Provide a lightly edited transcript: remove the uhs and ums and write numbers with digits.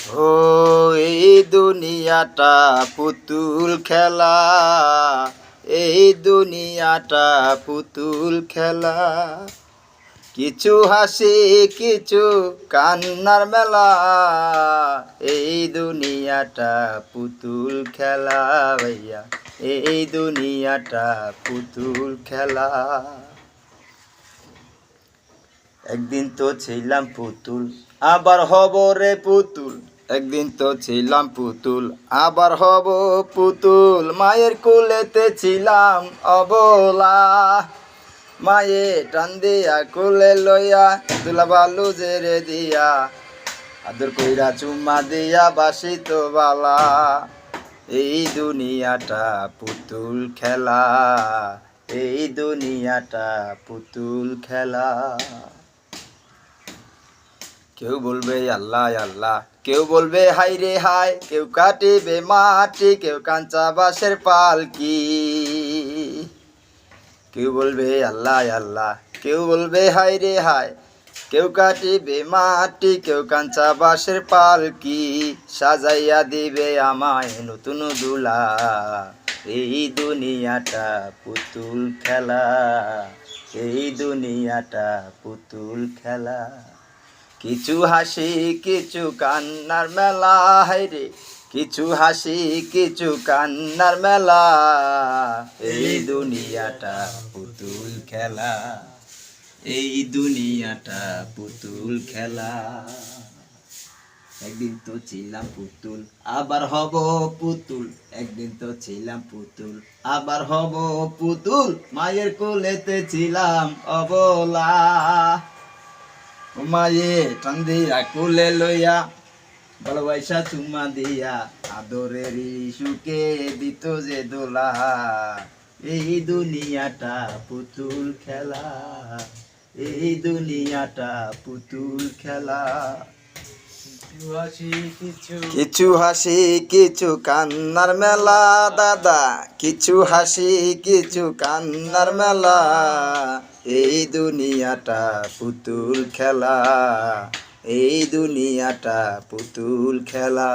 ও এই দুনিয়াটা পুতুল খেলা, এই দুনিয়াটা পুতুল খেলা। কিছু হাসি কিছু কান্নার মেলা, এই দুনিয়াটা পুতুল খেলা ভাইয়া, এই দুনিয়াটা পুতুল খেলা। একদিন তো ছিলাম পুতুল, আবার হব রে পুতুল। একদিন তো ছিলাম পুতুল, আবার হব পুতুল। মায়ের কোলেতে ছিলাম অবলা, মায়ে টান দিয়া কোলে লইয়া তুলা বালু জেরে দিয়া আদর কইরা চুম্মা দিয়া বাসিত বালা। এই দুনিয়াটা পুতুল খেলা, এই দুনিয়াটা পুতুল খেলা। কেউ বলবে আল্লাহ আল্লাহ, কেউ বলবে হাই রে হাই, কেউ কাটিবে মাটি, কেউ কাঁচা বাঁশের পালকি। কেউ বলবে আল্লাহ আল্লাহ, কেউ বলবে হাই রে হাই, কেউ কাটিবে মাটি, কেউ কাঁচা বাঁশের পালকি। সাজাইয়া দিবে আমায় নতুন দুলা, এই দুনিয়াটা পুতুল খেলা, এই দুনিয়াটা পুতুল খেলা। কিছু হাসি কিছু কান্নার মেলা, হায়রে কিছু হাসি কিছু কান্নার মেলা। এই দুনিয়াটা পুতুল খেলা, এই দুনিয়াটা পুতুল খেলা। একদিন তো ছিলাম পুতুল, আবার হব পুতুল। একদিন তো ছিলাম পুতুল, আবার হব পুতুল। মায়ের কোলেতে ছিলাম অবলা, মায়ে টান দিয়া কোলে লইয়া ভালোবাসা চুম্মা দিয়া আদরের সুখে দিত যে দোলা। এই দুনিয়াটা পুতুল খেলা, এই দুনিয়াটা পুতুল খেলা। কিছু হাসি কিছু কান্নার মেলা দাদা, কিছু হাসি কিছু কান্নার মেলা। এই দুনিয়াটা পুতুল খেলা, এই দুনিয়াটা পুতুল খেলা।